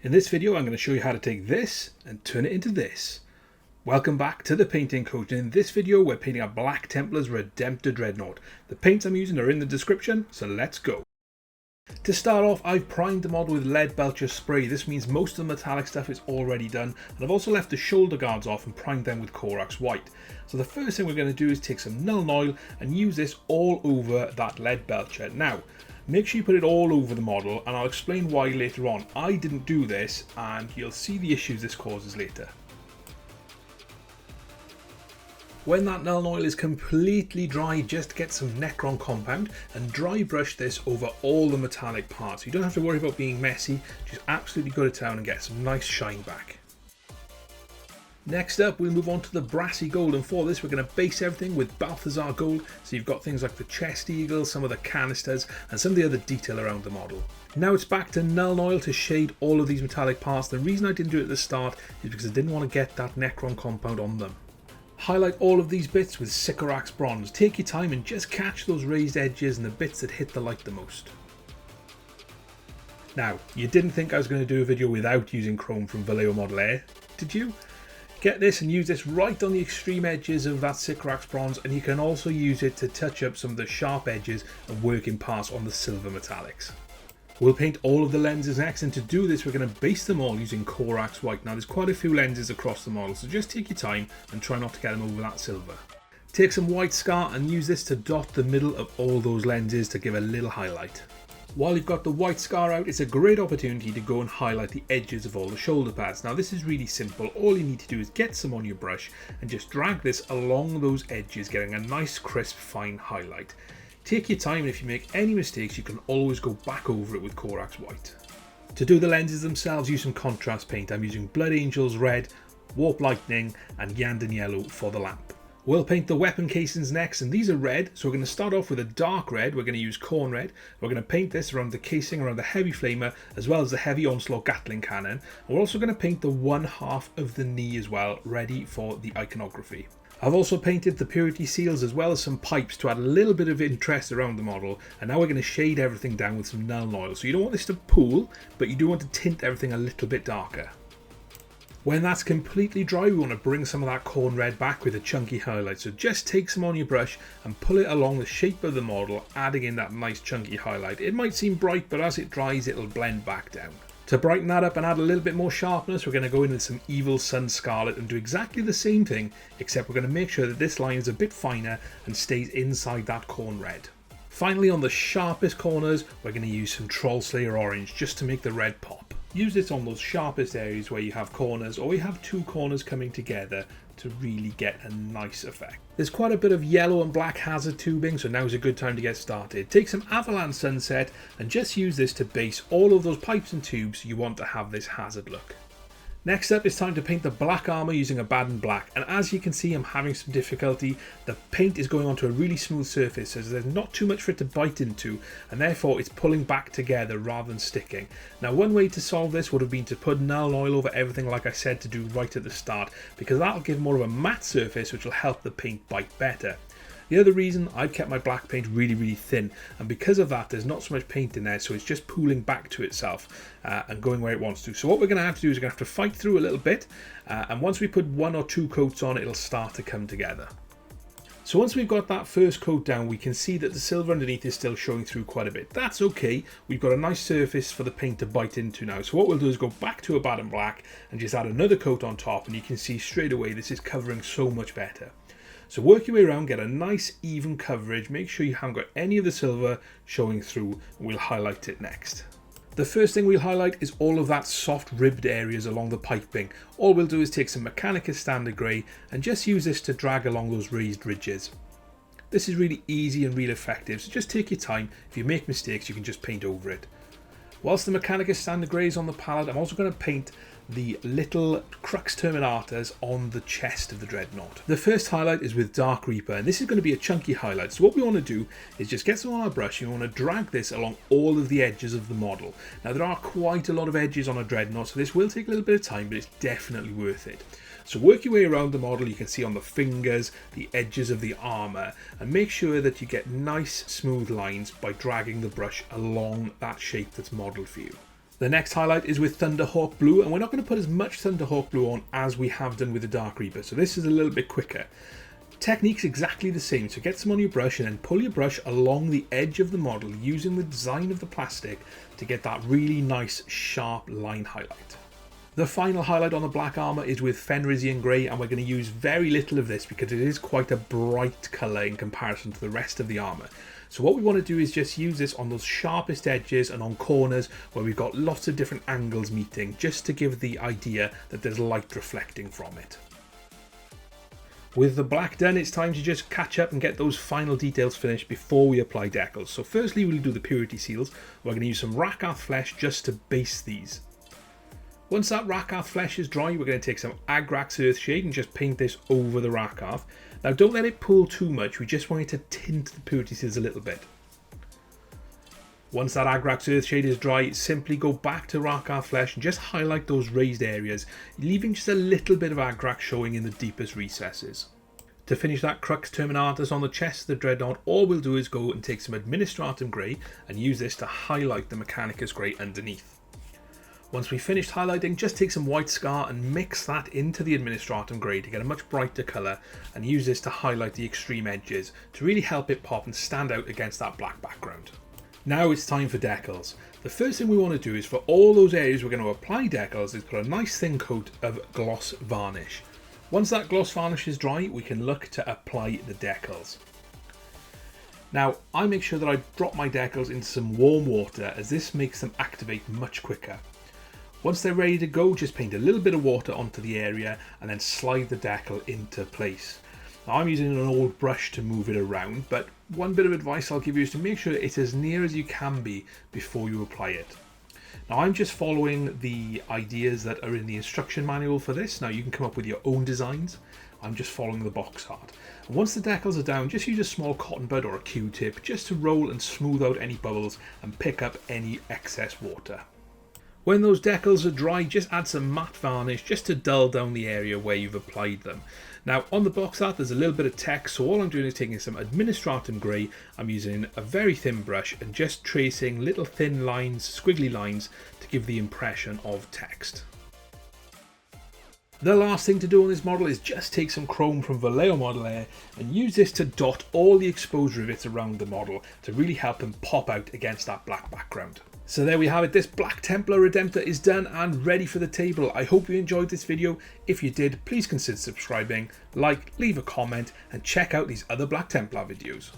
In this video I'm going to show you how to take this and turn it into this. Welcome back to the painting coach, and in this video we're painting a Black Templars Redemptor Dreadnought. The paints I'm using are in the description, so let's go. To start off, I've primed the model with Leadbelcher spray. This means most of the metallic stuff is already done, and I've also left the shoulder guards off and primed them with Corax White. So the first thing we're going to do is take some Nuln Oil and use this all over that Leadbelcher. Now, make sure you put it all over the model, and I'll explain why later on. I didn't do this, and you'll see the issues this causes later. When that Null Oil is completely dry, just get some Necron Compound and dry brush this over all the metallic parts. You don't have to worry about being messy, just absolutely go to town and get some nice shine back. Next up, we'll move on to the Brassy Golden, and for this we're going to base everything with Balthasar Gold, so you've got things like the chest eagle, some of the canisters and some of the other detail around the model. Now it's back to Null Oil to shade all of these metallic parts. The reason I didn't do it at the start is because I didn't want to get that Necron Compound on them. Highlight all of these bits with Sycorax Bronze. Take your time and just catch those raised edges and the bits that hit the light the most. Now, you didn't think I was going to do a video without using chrome from Vallejo Model Air, did you? Get this and use this right on the extreme edges of that Sycorax Bronze, and you can also use it to touch up some of the sharp edges and working parts on the silver metallics. We'll paint all of the lenses next, and to do this we're going to base them all using Corax White. Now there's quite a few lenses across the model, so just take your time and try not to get them over that silver. Take some white scar and use this to dot the middle of all those lenses to give a little highlight. While you've got the white scar out, it's a great opportunity to go and highlight the edges of all the shoulder pads. Now this is really simple. All you need to do is get some on your brush and just drag this along those edges, getting a nice crisp fine highlight. Take your time, and if you make any mistakes you can always go back over it with Corax White. To do the lenses themselves, use some contrast paint. I'm using Blood Angels Red, Warp Lightning and Iyanden Yellow for the lamp. We'll paint the weapon casings next, and these are red, so we're going to start off with a dark red. We're going to use Khorne Red. We're going to paint this around the casing, around the heavy flamer, as well as the heavy onslaught Gatling cannon. And we're also going to paint the one half of the knee as well, ready for the iconography. I've also painted the purity seals as well as some pipes to add a little bit of interest around the model, and now we're going to shade everything down with some Null Oil. So you don't want this to pool, but you do want to tint everything a little bit darker. When that's completely dry, we want to bring some of that Khorne Red back with a chunky highlight. So just take some on your brush and pull it along the shape of the model, adding in that nice chunky highlight. It might seem bright, but as it dries it'll blend back down. To brighten that up and add a little bit more sharpness, we're going to go in with some Evil Sun Scarlet and do exactly the same thing, except we're going to make sure that this line is a bit finer and stays inside that Khorne Red. Finally, on the sharpest corners, we're going to use some Troll Slayer Orange just to make the red pop. Use this on those sharpest areas where you have corners, or you have two corners coming together to really get a nice effect. There's quite a bit of yellow and black hazard tubing, so now's a good time to get started. Take some Averland Sunset and just use this to base all of those pipes and tubes you want to have this hazard look. Next up, it's time to paint the black armour using Abaddon Black, and as you can see I'm having some difficulty. The paint is going onto a really smooth surface, so there's not too much for it to bite into, and therefore it's pulling back together rather than sticking. Now one way to solve this would have been to put Null Oil over everything, like I said to do right at the start, because that'll give more of a matte surface which will help the paint bite better. The other reason, I've kept my black paint really thin, and because of that there's not so much paint in there, so it's just pooling back to itself and going where it wants to. So what we're going to have to do is we're going to have to fight through a little bit, and once we put one or two coats on it'll start to come together. So once we've got that first coat down, we can see that the silver underneath is still showing through quite a bit. That's okay, we've got a nice surface for the paint to bite into now. So what we'll do is go back to Abaddon Black and just add another coat on top, and you can see straight away this is covering so much better. So work your way around, get a nice even coverage, make sure you haven't got any of the silver showing through, and we'll highlight it next. The first thing we'll highlight is all of that soft ribbed areas along the piping. All we'll do is take some Mechanicus Grey and just use this to drag along those raised ridges. This is really easy and really effective, so just take your time. If you make mistakes you can just paint over it. Whilst the Mechanicus Grey is on the palette, I'm also going to paint the little crux terminatas on the chest of the Dreadnought. The first highlight is with Dak Reaper, and this is going to be a chunky highlight. So what we want to do is just get some on our brush and we want to drag this along all of the edges of the model. Now there are quite a lot of edges on a Dreadnought, so this will take a little bit of time, but it's definitely worth it. So work your way around the model. You can see on the fingers, the edges of the armour, and make sure that you get nice smooth lines by dragging the brush along that shape that's modelled for you. The next highlight is with Thunderhawk Blue, and we're not going to put as much Thunderhawk Blue on as we have done with the Dak Reaper, so this is a little bit quicker. Technique's exactly the same, so get some on your brush and then pull your brush along the edge of the model using the design of the plastic to get that really nice sharp line highlight. The final highlight on the black armour is with Fenrisian Grey, and we're going to use very little of this because it is quite a bright colour in comparison to the rest of the armour. So what we want to do is just use this on those sharpest edges and on corners where we've got lots of different angles meeting, just to give the idea that there's light reflecting from it. With the black done, it's time to just catch up and get those final details finished before we apply decals. So firstly, we'll do the purity seals. We're going to use some Rakarth Flesh just to base these. Once that Rakarth Flesh is dry, we're going to take some Agrax Earthshade and just paint this over the Rakarth. Now don't let it pull too much, we just want it to tint the purity seals a little bit. Once that Agrax Earthshade is dry, simply go back to Rakarth Flesh and just highlight those raised areas, leaving just a little bit of Agrax showing in the deepest recesses. To finish that Crux Terminatus on the chest of the Dreadnought, all we'll do is go and take some Administratum Grey and use this to highlight the Mechanicus Grey underneath. Once we've finished highlighting, just take some white scar and mix that into the Administratum Grey to get a much brighter colour, and use this to highlight the extreme edges to really help it pop and stand out against that black background. Now it's time for decals. The first thing we want to do is, for all those areas we're going to apply decals, is put a nice thin coat of gloss varnish. Once that gloss varnish is dry, we can look to apply the decals. Now I make sure that I drop my decals into some warm water, as this makes them activate much quicker. Once they're ready to go, just paint a little bit of water onto the area and then slide the decal into place. Now I'm using an old brush to move it around, but one bit of advice I'll give you is to make sure it's as near as you can be before you apply it. Now I'm just following the ideas that are in the instruction manual for this. Now you can come up with your own designs. I'm just following the box art. And once the decals are down, just use a small cotton bud or a Q-tip just to roll and smooth out any bubbles and pick up any excess water. When those decals are dry, just add some matte varnish just to dull down the area where you've applied them. Now on the box art there's a little bit of text, so all I'm doing is taking some Administratum Grey, I'm using a very thin brush and just tracing little thin lines, squiggly lines, to give the impression of text. The last thing to do on this model is just take some chrome from Vallejo Model Air and use this to dot all the exposed rivets around the model to really help them pop out against that black background. So there we have it, this Black Templar Redemptor is done and ready for the table. I hope you enjoyed this video. If you did, please consider subscribing, like, leave a comment and check out these other Black Templar videos.